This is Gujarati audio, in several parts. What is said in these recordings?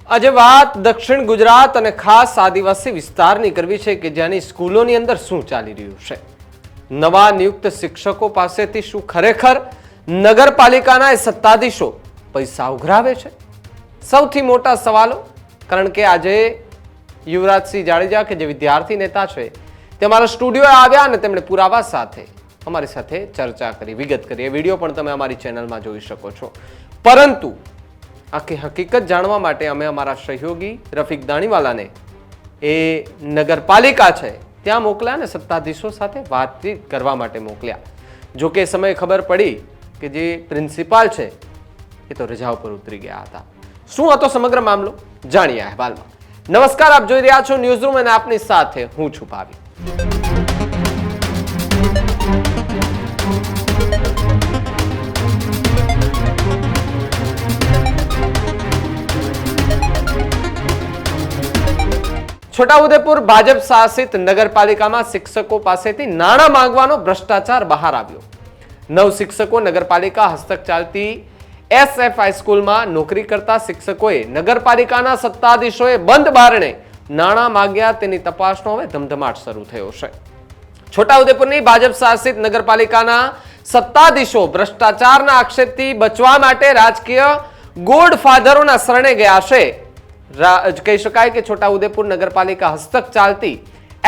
આજે વાત દક્ષિણ ગુજરાત અને ખાસ આદિવાસી વિસ્તારની કરવી છે કે જ્યાંની સ્કૂલોની અંદર શું ચાલી રહ્યું છે। નવા નિયુક્ત શિક્ષકો પાસેથી શું ખરેખર નગરપાલિકાના સત્તાધીશો પૈસા ઉઘરાવે છે? સૌથી મોટા સવાલો, કારણ કે આજે યુવરાજસિંહ જાડેજા કે જે વિદ્યાર્થી નેતા છે તે અમારા સ્ટુડિયોએ આવ્યા અને તેમણે પુરાવા સાથે અમારી સાથે ચર્ચા કરી, વિગત કરી। એ વિડીયો પણ તમે અમારી ચેનલમાં જોઈ શકો છો। પરંતુ આખી હકીકત જાણવા માટે અમે અમારા સહયોગી રફીક દાણીવાલાને એ નગરપાલિકા છે ત્યાં મોકલ્યા અને સત્તાધીશો સાથે વાતચીત કરવા માટે મોકલ્યા। જો કે સમયે ખબર પડી કે જે પ્રિન્સિપાલ છે એ તો રજા ઉપર ઉતરી ગયા હતા। શું હતો સમગ્ર મામલો, જાણીએ અહેવાલમાં। નમસ્કાર, આપ જોઈ રહ્યા છો ન્યૂઝ રૂમ અને આપની સાથે હું છું ભાવી। છોટાઉદેપુર ભાજપ શાસિત નગરપાલિકામાં શિક્ષકો પાસેથી નાણાં માંગવાનો ભ્રષ્ટાચાર બહાર આવ્યો। 9 શિક્ષકો નગરપાલિકા હસ્તક ચાલતી SF હાઈસ્કૂલમાં નોકરી કરતા શિક્ષકોએ નગરપાલિકાના સત્તાધીશોએ બંધ બારણે નાણાં માંગ્યા તેની તપાસનો હવે ધમધમાટ શરૂ થયો છે। છોટાઉદેપુરની ભાજપ શાસિત નગરપાલિકાના સત્તાધીશો ભ્રષ્ટાચારના આક્ષેપથી બચવા માટે રાજકીય ગોડફાધરોના શરણે ગયા છે। કહી શકાય કે છોટાઉદેપુર નગરપાલિકા હસ્તક ચાલતી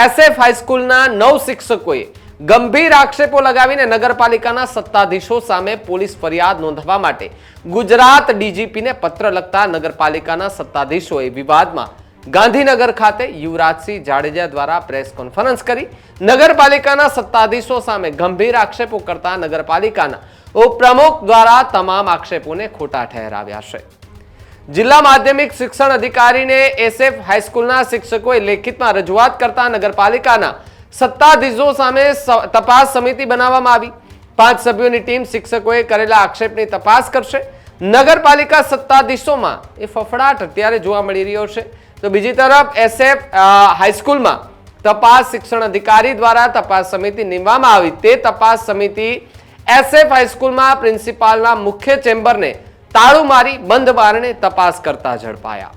SF હાઈસ્કૂલના 9 શિક્ષકોએ ગંભીર આક્ષેપો લગાવીને નગરપાલિકાના સત્તાધીશો સામે પોલીસ ફરિયાદ નોંધવા માટે ગુજરાત DGPને પત્ર લખતા નગરપાલિકાના સત્તાધીશોએ વિવાદમાં ગાંધીનગર ખાતે યુવરાજસિંહ જાડેજા દ્વારા પ્રેસ કોન્ફરન્સ કરી નગરપાલિકાના સત્તાધીશો સામે ગંભીર આક્ષેપો કરતા નગરપાલિકાના ઉપપ્રમુખ દ્વારા તમામ આક્ષેપોને ખોટા ઠહેરાવ્યા છે। જિલ્લા માધ્યમિક શિક્ષણ અધિકારીને SF હાઈસ્કૂલના શિક્ષકોએ લેખિતમાં રજૂઆત કરતા નગરપાલિકાના સત્તાધીશો સામે તપાસ સમિતિ બનાવવામાં આવી। 5 સભ્યોની ટીમ શિક્ષકોએ કરેલા આક્ષેપની તપાસ કરશે। નગરપાલિકા સત્તાધીશોમાં એ ફફડાટ અત્યારે જોવા મળી રહ્યો છે। તો બીજી તરફ SF હાઈસ્કૂલમાં તપાસ શિક્ષણ અધિકારી દ્વારા તપાસ સમિતિ નીમવામાં આવી। તે તપાસ સમિતિ SF હાઈસ્કૂલમાં પ્રિન્સિપાલના મુખ્ય ચેમ્બરને તાળું મારી બંધ બારણે તપાસ કરતા ઝડપાયા।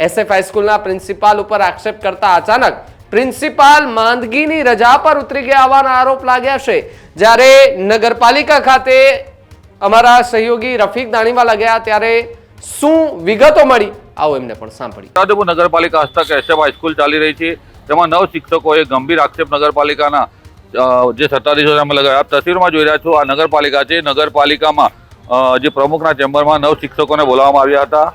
SF હાઈસ્કૂલના પ્રિન્સિપાલ ઉપર આક્ષેપ કરતા અચાનક પ્રિન્સિપાલ માંદગીની રજા પર ઉતરી ગયા હોવાના આરોપ લાગ્યા છે। જ્યારે નગરપાલિકા ખાતે અમારા સહયોગી રફીક દાણીવાલા ગયા ત્યારે શું વિગતો મળી, આવો એમને પણ સાંભળી। છોટાઉદેપુર નગરપાલિકા હસ્તક SF હાઈસ્કૂલ ચાલી રહી છે, જેમાં 9 શિક્ષકોએ ગંભીર આક્ષેપ નગરપાલિકાના જે સત્તાધીશો સામે લગાવ્યા। આપ તસવીરમાં જોઈ રહ્યા છો, આ નગરપાલિકા છે। નગરપાલિકામાં જે પ્રમુખના ચેમ્બરમાં 9 શિક્ષકોને બોલાવવામાં આવ્યા હતા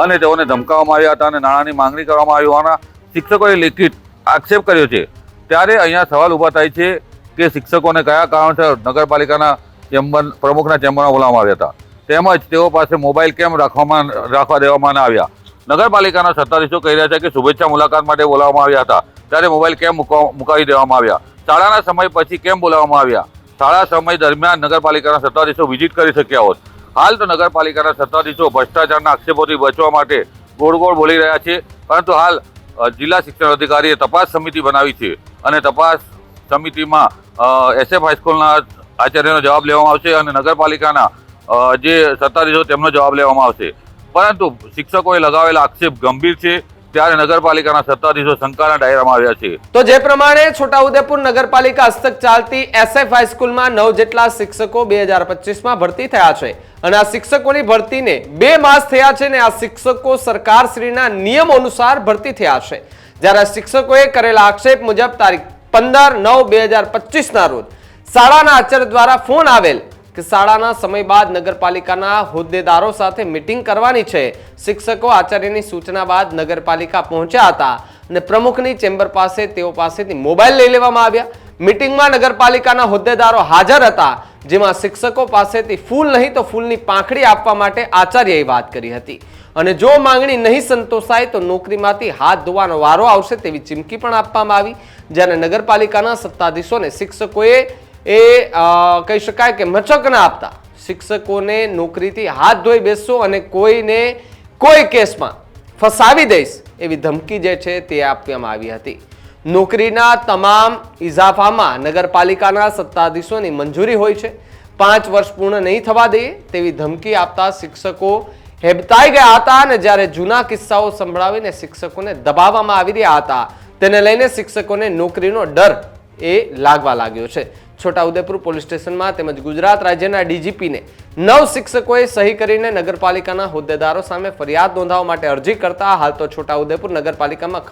અને તેઓને ધમકાવવામાં આવ્યા હતા અને નાણાંની માંગણી કરવામાં આવી હોવાના શિક્ષકોએ લેખિત આક્ષેપ કર્યો છે। ત્યારે અહીંયા સવાલ ઊભા થાય છે કે શિક્ષકોને કયા કારણસર નગરપાલિકાના પ્રમુખના ચેમ્બરમાં બોલાવવામાં આવ્યા હતા, તેમજ તેઓ પાસે મોબાઈલ કેમ રાખવા દેવામાં ન આવ્યા। નગરપાલિકાના સત્તાધીશો કહી રહ્યા છે કે શુભેચ્છા મુલાકાત માટે બોલાવવામાં આવ્યા હતા, ત્યારે મોબાઈલ કેમ મુકાવી દેવામાં આવ્યા? શાળાના સમય પછી કેમ બોલાવવામાં આવ્યા? શાળા સમય દરમિયાન નગરપાલિકાના સત્તાધીશો વિઝિટ કરી શક્યા હોત। હાલ તો નગરપાલિકાના સત્તાધીશો ભ્રષ્ટાચારના આક્ષેપોથી બચવા માટે ગોળ ગોળ બોલી રહ્યા છે, પરંતુ હાલ જિલ્લા શિક્ષણ અધિકારીએ તપાસ સમિતિ બનાવી છે અને તપાસ સમિતિમાં SF હાઈસ્કૂલના આચાર્યનો જવાબ લેવામાં આવશે અને નગરપાલિકાના જે સત્તાધીશો તેમનો જવાબ લેવામાં આવશે। પરંતુ શિક્ષકોએ લગાવેલા આક્ષેપ ગંભીર છે, ત્યારે નગરપાલિકાના સત્તાધીશો શંકાના દાયરામાં આવ્યા છે। તો જે પ્રમાણે છોટાઉદેપુર નગરપાલિકા હસ્તક ચાલતી SF હાઈસ્કૂલમાં 9 જેટલા શિક્ષકો 2025માં ભરતી થયા છે અને આ શિક્ષકોની ભરતીને 2 માસ થયા છે અને આ શિક્ષકો સરકારશ્રીના નિયમ અનુસાર ભરતી થયા છે। જ્યારે આ શિક્ષકોએ કરેલા આક્ષેપ મુજબ તારીખ 15/9/2025ના રોજ શાળાના આચાર્ય દ્વારા ફોન આવેલ કે શાળાના સમય બાદ નગરપાલિકાના હોદ્દેદારો સાથે મીટિંગ કરવાની છે। શિક્ષકો આચાર્યની સૂચના બાદ નગરપાલિકા પહોંચ્યા હતા અને પ્રમુખની ચેમ્બર પાસે તેઓ પાસેથી મોબાઈલ લઈ લેવામાં આવ્યા। મીટિંગમાં નગરપાલિકાના હોદ્દેદારો હાજર હતા, જેમાં શિક્ષકો પાસેથી ફૂલ નહીં તો ફૂલની પાંખડી આપવા માટે આચાર્યએ વાત કરી હતી અને જો માંગણી નહીં સંતોષાય તો નોકરીમાંથી હાથ ધોવાનો વારો આવશે તેવી ચીમકી પણ આપવામાં આવી। જ્યારે નગરપાલિકાના સત્તાધીશોને શિક્ષકોએ કહી શકાય કે મચક ના આપતા શિક્ષકોને નોકરીથી હાથ ધોઈ બેસશો અને કોઈને કોઈ કેસમાં ફસાવી દઈશ એવી ધમકી જે છે તે આપવામાં આવી હતી। નોકરીના તમામ ઇજાફામાં નગરપાલિકાના સત્તાધીશોની મંજૂરી હોય છે। 5 વર્ષ પૂર્ણ નહીં થવા દઈએ તેવી ધમકી આપતા શિક્ષકો હેબતાઈ ગયા હતા અને જ્યારે જૂના કિસ્સાઓ સંભળાવીને શિક્ષકોને દબાવવામાં આવી રહ્યા હતા તેને લઈને શિક્ષકોને નોકરીનો ડર એ લાગવા લાગ્યો છે. છોટાઉદેપુર પોલીસ સ્ટેશનમાં તેમજ ગુજરાત રાજ્યના ડીજીપીને 9 શિક્ષકોએ સહી કરીને નગરપાલિકાના હોદ્દેદારો સામે ફરિયાદ નોંધાવવા માટે અરજી કરતા હાલ તો છોટાઉદેપુર નગરપાલિકામાં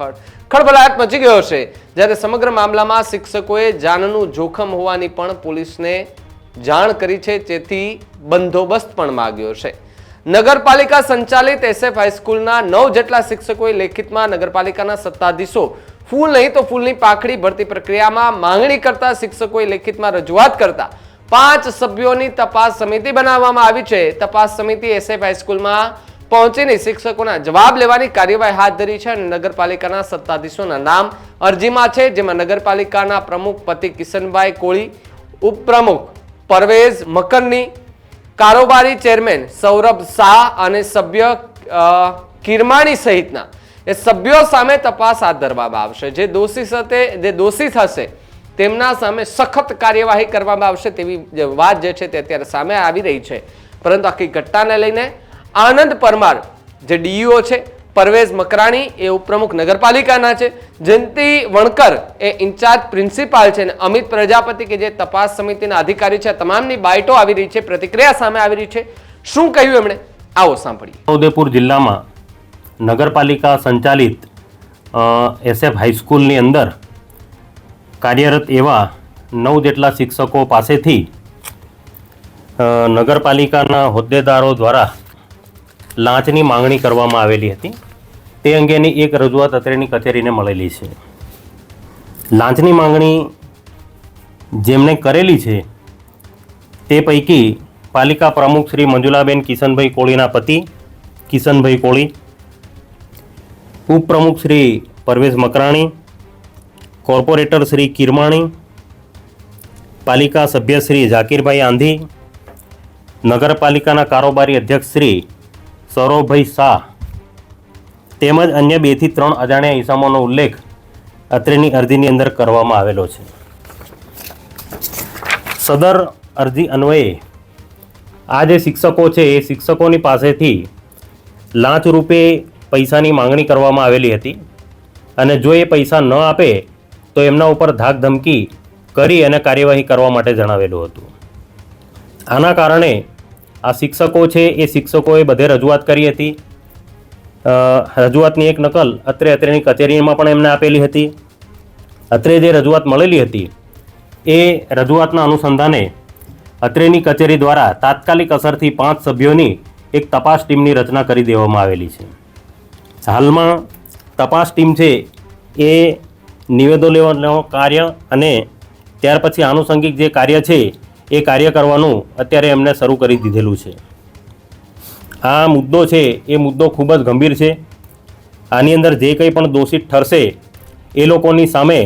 ખળભળાટ મચી ગયો છે. જ્યારે સમગ્ર મામલામાં શિક્ષકોએ જાનનું જોખમ હોવાની પણ પોલીસને જાણ કરી છે, તેથી બંદોબસ્ત પણ માંગ્યો છે. નગરપાલિકા સંચાલિત SF હાઈસ્કૂલના 9 જેટલા શિક્ષકોએ લેખિતમાં નગરપાલિકાના સત્તાધીશો ફૂલ નહીં તો ફૂલની પાખડી ભરતી પ્રક્રિયામાં માંગણી કરતા શિક્ષકોએ લેખિતમાં રજૂઆત કરતા 5 સભ્યોની તપાસ સમિતિ બનાવવામાં આવી છે. તપાસ સમિતિ SF હાઈસ્કૂલમાં પહોંચીને શિક્ષકોના જવાબ લેવાની કાર્યવાહી હાથ ધરી છે અને નગરપાલિકાના સત્તાધીશોના નામ અરજીમાં છે, જેમાં નગરપાલિકાના પ્રમુખ પતિ કિશનભાઈ કોળી, ઉપપ્રમુખ પરવેઝ મકરની, કારોબારી ચેરમેન સૌરભ શાહ અને સભ્ય કિરમાણી સહિતના એ સભ્યો સામે તપાસ હાથ ધરવામાં આવશે. જે દોષી થશે તેમના સામે સખત કાર્યવાહી કરવામાં આવશે તેવી વાત જે છે તે અત્યારે સામે આવી રહી છે. પરંતુ આખી ઘટનાને લઈને આનંદ પરમાર જે ડીઈઓ છે, પરવેઝ મકરાણી એ ઉપપ્રમુખ નગરપાલિકાના છે, જયંતિ વણકર એ ઇન્ચાર્જ પ્રિન્સિપાલ છે અને અમિત પ્રજાપતિ કે જે તપાસ સમિતિના અધિકારી છે, તમામની બાઇટો આવી રહી છે, પ્રતિક્રિયા સામે આવી રહી છે. શું કહ્યું એમણે, આવો સાંભળીએ. છોટાઉદેપુર જિલ્લામાં નગરપાલિકા સંચાલિત SF હાઈસ્કૂલની અંદર કાર્યરત એવા 9 જેટલા શિક્ષકો પાસેથી નગરપાલિકાના હોદ્દેદારો દ્વારા લાંચની માંગણી કરવામાં આવેલી હતી. તે અંગેની એક રજૂઆત અત્રેની કચેરીને મળેલી છે. લાંચની માંગણી જેમણે કરેલી છે તે પૈકી પાલિકા પ્રમુખ શ્રી મંજુલાબેન કિશનભાઈ કોળીના પતિ કિશનભાઈ કોળી, ઉપપ્રમુખ શ્રી પરવેઝ મકરાણી, કોર્પોરેટર શ્રી કિરમાણી, પાલિકા સભ્ય શ્રી ઝાકીરભાઈ આંધી, નગરપાલિકાના કારોબારી અધ્યક્ષ શ્રી સૌરભભાઈ શાહ તેમજ અન્ય 2 થી 3 અજાણ્યા ઇસમોનો ઉલ્લેખ અત્રેની અરજીની અંદર કરવામાં આવેલો છે. સદર અરજી અન્વયે આ જે શિક્ષકો છે એ શિક્ષકોની પાસેથી લાંચ રૂપે પૈસાની માંગણી કરવામાં આવેલી હતી અને જો એ પૈસા ન આપે તો એમના ઉપર ધાક ધમકી કરી અને કાર્યવાહી કરવા માટે જણાવેલું હતું. આના કારણે આ શિક્ષકો છે એ શિક્ષકોએ બધે રજૂઆત કરી હતી. રજૂઆતની એક નકલ અત્રેની કચેરીમાં પણ એમને આપેલી હતી. અત્રે જે રજૂઆત મળેલી હતી એ રજૂઆતના અનુસંધાને અત્રેની કચેરી દ્વારા તાત્કાલિક અસરથી 5 સભ્યોની એક તપાસ ટીમની રચના કરી દેવામાં આવેલી છે. હાલમાં તપાસ ટીમ છે એ નિવેદનો લેવાનું કાર્ય અને ત્યાર પછી આનુષંગિક જે કાર્ય છે એ કાર્ય કરવાનું અત્યારે એમને શરૂ કરી દીધેલું છે. આ મુદ્દો છે એ મુદ્દો ખૂબ જ ગંભીર છે. આની અંદર જે કંઈ પણ દોષિત ઠરશે એ લોકોની સામે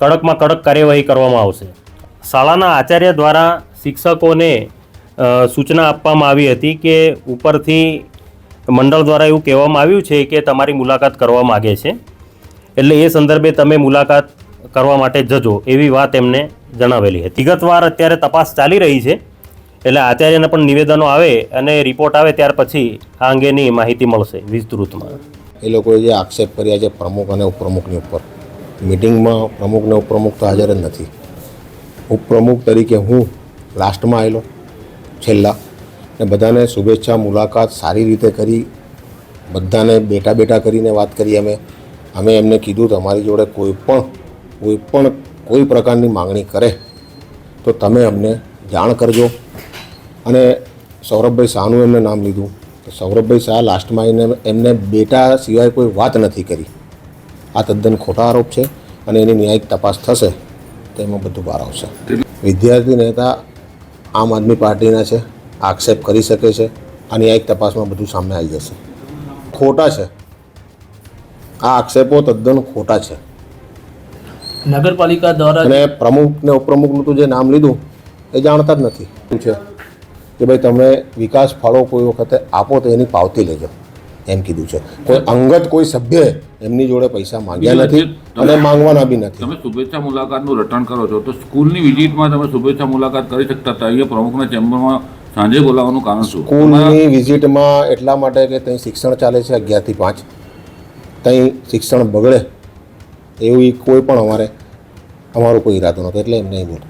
કડકમાં કડક કાર્યવાહી કરવામાં આવશે. શાળાના આચાર્ય દ્વારા શિક્ષકોને સૂચના આપવામાં આવી હતી કે ઉપરથી મંડળ દ્વારા એવું કહેવામાં આવ્યું છે કે તમારી મુલાકાત કરવા માગે છે, એટલે એ સંદર્ભે તમે મુલાકાત કરવા માટે જજો એવી વાત એમને જણાવેલી હતી. વિગતવાર અત્યારે તપાસ ચાલી રહી છે, એટલે આચાર્યને પણ નિવેદનો આવે અને રિપોર્ટ આવે ત્યાર પછી આ અંગેની માહિતી મળશે વિસ્તૃતમાં. એ લોકોએ જે આક્ષેપ કર્યા છે પ્રમુખ અને ઉપપ્રમુખની ઉપર, મિટિંગમાં પ્રમુખ ને ઉપપ્રમુખ તો હાજર જ નથી. ઉપપ્રમુખ તરીકે હું લાસ્ટમાં આવેલો છેલ્લા, ને બધાને શુભેચ્છા મુલાકાત સારી રીતે કરી, બધાને બેઠા કરીને વાત કરી. અમે એમને કીધું તમારી જોડે કોઈ પ્રકારની માંગણી કરે તો તમે અમને જાણ કરજો. અને સૌરભભાઈ શાહનું એમને નામ લીધું તો સૌરભભાઈ શાહ લાસ્ટમાં એમને બેટા સિવાય કોઈ વાત નથી કરી. આ તદ્દન ખોટા આરોપ છે અને એની ન્યાયિક તપાસ થશે તો એમાં બધું બહાર આવશે. વિદ્યાર્થી નેતા આમ આદમી પાર્ટીના છે, આક્ષેપ કરી શકે છે, આ ન્યાયિક તપાસમાં બધું સામે આવી જશે. ખોટા છે આ આક્ષેપો, તદ્દન ખોટા છે. નગરપાલિકા દ્વારા અને પ્રમુખ ને ઉપપ્રમુખનું તો જે નામ લીધું એ જાણતા જ નથી છે કે ભાઈ તમે વિકાસ ફળો કોઈ વખતે આપો તો એની પાવતી લેજો એમ કીધું છે. કોઈ અંગત કોઈ સભ્ય એમની જોડે પૈસા માંગ્યા નથી અને માંગવાના બી નથી. તમે શુભેચ્છા મુલાકાતનું રિટર્ન કરો છો તો સ્કૂલની વિઝિટમાં તમે શુભેચ્છા મુલાકાત કરી શકતા હતા. અહીંયા પ્રમુખના ચેમ્બરમાં સાંજે બોલાવવાનું કારણ શું? સ્કૂલની વિઝિટમાં એટલા માટે કે ત્યાં શિક્ષણ ચાલે છે 11 થી 5. ત્યાં શિક્ષણ બગડે એવું કોઈ પણ અમારો કોઈ ઈરાદો નહોતો, એટલે એમ નહીં બોલ.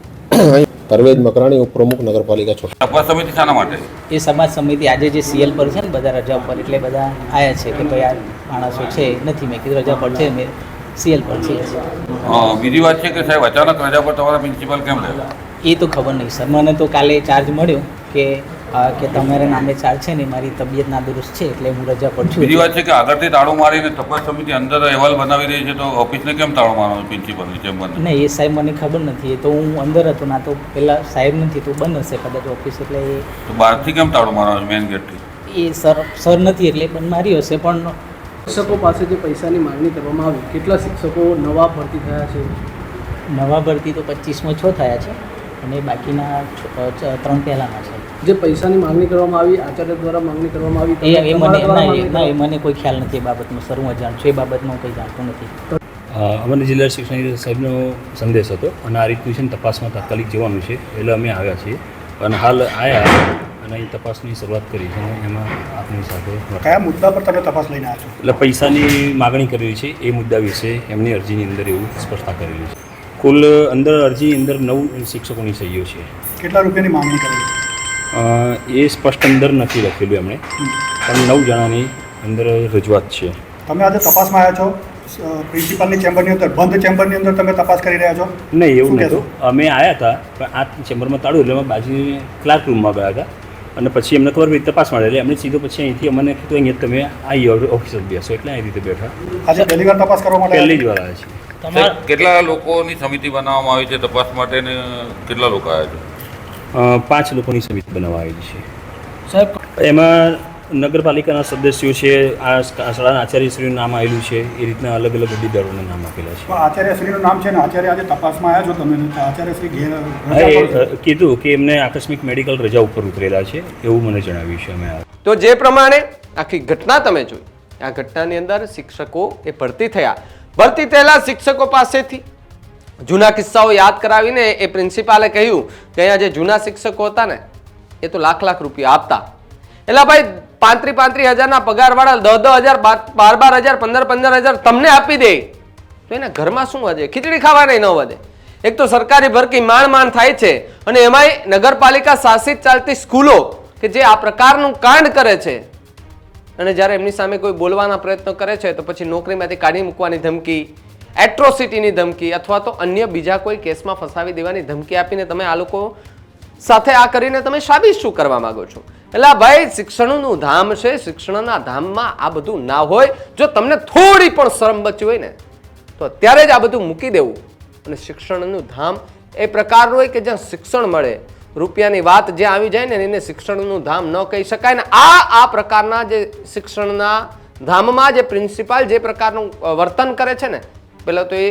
પરવેજ મકરાણી, ઉપપ્રમુખ નગરપાલિકા છોટા. તપાસ સમિતિ શાના માટે? એ સમાજ સમિતિ આજે જે સીએલ પર છે ને બધા રજા ઉપર, એટલે બધા આવ્યા છે કે ભાઈ આ માણસો છે નથી. મેં કીધું રજા પર છે, મેં સીએલ પર છે. બીજી વાત છે કે સાહેબ અચાનક રજા પર તમારા પ્રિન્સિપાલ કેમ રહ્યા? એ તો ખબર નહીં સર, મને તો કાલે ચાર્જ મળ્યો કે તમારા નામે ચાર્જ છે ને, મારી તબિયત નાદુરસ્ત છે એટલે હું રજા પર છું. બીજી વાત છે કે આગળથી તાળું મારીને તપાસ સમિતિ અંદર અહેવાલ બનાવી રહી છે, તો ઓફિસને કેમ તાળું મારવાનું પ્રિન્સિપાલની ચેમ્બરને? નહીં, એ સાહેબ મને ખબર નથી. એ તો હું અંદર હતો ના, તો પેલા સાહેબ નથી તો બંધ હશે કદાચ ઓફિસ, એટલે તો બહારથી કેમ તાળું મારવાનું મેઇન ગેટથી? એ સર નથી એટલે બંધ મારી હશે. પણ શિક્ષકો પાસે જે પૈસાની માંગણી કરવામાં આવી, કેટલા શિક્ષકો નવા ભરતી થયા છે? નવા ભરતી તો 25માં 6 થયા છે અને બાકીના 3 પહેલાંના છે. જે પૈસાની માંગણી કરવામાં આવી, આચાર્ય દ્વારા માંગણી કરવામાં આવી, એ તમારા દ્વારા મને માંગણી એ મને કોઈ ખ્યાલ નથી એ બાબતમાં સર. હું અજાણ છું, એ બાબતમાં હું કંઈ જાણતો નથી. અમને જિલ્લા શિક્ષણ સાહેબનો સંદેશ હતો અને આ રીતનું છે ને તપાસમાં તાત્કાલિક જવાનું છે, એટલે અમે આવ્યા છીએ અને હાલ આવ્યા અને અહીં તપાસની શરૂઆત કરી છે અને એમાં આપની સાથે કયા મુદ્દા પર તમે તપાસ લઈને આવ્યા છો? એટલે પૈસાની માગણી કરેલી છે એ મુદ્દા વિશે એમની અરજીની અંદર એવું સ્પષ્ટતા કરેલી છે. કુલ અંદર અરજીની અંદર 9 શિક્ષકોની સહીઓ છે. કેટલા રૂપિયાની માંગણી કરેલી? એ સ્પષ્ટ અંદર નથી લખેલું એમણે, પણ 9 જણાની અંદર રજૂઆત છે. તમે આજે તપાસમાં આવ્યા છો પ્રિન્સિપાલની ચેમ્બરની અંદર, બંધ ચેમ્બરની અંદર તમે તપાસ કરી રહ્યા છો? નહીં, એવું શું નહોતું. અમે આવ્યા હતા પણ આ ચેમ્બરમાં તાળું, એટલે અમે બાજુની ક્લાર્ક રૂમમાં ગયા હતા અને પછી એમને ખબર પડી તપાસ માટે, એટલે એમણે સીધો પછી અહીંથી અમને કીધું અહીંયા તમે આવી ઓફિસ જ બેસો, એટલે અહીં રીતે બેઠા. આજે પહેલી વાર તપાસ કરવા માટે પહેલી જ વાર આવ્યા છીએ. તમારા કેટલા લોકોની સમિતિ બનાવવામાં આવી છે તપાસ માટે ને કેટલા લોકો આવ્યા છે? 5 લોકોની સમિતિ બનાવવા આવેલી છે. સાહેબ એમાં નગરપાલિકાના સદસ્યો છે, આ શાળાના આચાર્યશ્રીનું નામ આવેલું છે, એ રીતના અલગ અલગ હોદ્દેદારોના નામ આપેલા છે. પણ આચાર્યશ્રીનું નામ છે ને, આચાર્ય આજે તપાસમાં આવ્યા છો તમે, આચાર્યશ્રી ઘેર હા, રજા પર છે. એ કીધું કે એમને આકસ્મિક મેડિકલ રજા ઉપર ઉતરેલા છે એવું મને જણાવ્યું છે. અમે તો જે પ્રમાણે આખી ઘટના તમે જોઈ, આ ઘટનાની અંદર શિક્ષકો એ ભરતી થયા. ભરતી થયેલા શિક્ષકો પાસેથી જૂના કિસ્સાઓ યાદ કરાવીને એ પ્રિન્સિપાલે કહ્યું કે અહીંયા જે જૂના શિક્ષકો હતા ને એ તો લાખ રૂપિયા આપતા, એટલે ભાઈ 35,000ના પગારવાળા 10,000, 12,000, 15,000 તમને આપી દે તો એના ઘરમાં શું વધે? ખીચડી ખાવાને ન વધે. એક તો સરકારી ભરતી માંડ થાય છે અને એમાંય નગરપાલિકા શાસિત ચાલતી સ્કૂલો કે જે આ પ્રકારનું કાંડ કરે છે અને જ્યારે એમની સામે કોઈ બોલવાના પ્રયત્ન કરે છે તો પછી નોકરીમાંથી કાઢી મૂકવાની ધમકી, એટ્રોસિટીની ધમકી અથવા તો અન્ય બીજા કોઈ કેસમાં ફસાવી દેવાની ધમકી આપીને તમે આ લોકો સાથે આ કરીને તમે સાબિત શું કરવા માંગો છો? એટલે ભાઈ શિક્ષણનું ધામ છે, શિક્ષણના ધામમાં આ બધું ના હોય. જો તમને થોડી પણ શરમ બચી હોય ને તો અત્યારે જ આ બધું મૂકી દેવું. અને શિક્ષણનું ધામ એ પ્રકારનું હોય કે જ્યાં શિક્ષણ મળે. રૂપિયાની વાત જ્યાં આવી જાય ને એને શિક્ષણનું ધામ ન કહી શકાય. ને આ પ્રકારના જે શિક્ષણના ધામમાં જે પ્રિન્સિપાલ જે પ્રકારનું વર્તન કરે છે ને, પહેલાં તો એ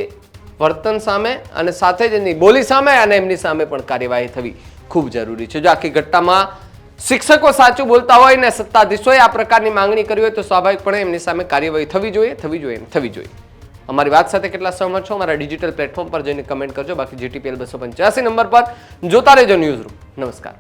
વર્તન સામે અને સાથે જ એની બોલી સામે અને એમની સામે પણ કાર્યવાહી થવી ખૂબ જરૂરી છે. જો આખી ઘટનામાં શિક્ષકો સાચું બોલતા હોય ને સત્તાધીશોએ આ પ્રકારની માંગણી કરી હોય તો સ્વાભાવિકપણે એમની સામે કાર્યવાહી થવી જોઈએ. અમારી વાત સાથે કેટલા સહમત છો અમારા ડિજિટલ પ્લેટફોર્મ પર જઈને કમેન્ટ કરજો. બાકી GTPL 285 નંબર પર જોતા રહેજો ન્યૂઝ રૂમ. નમસ્કાર.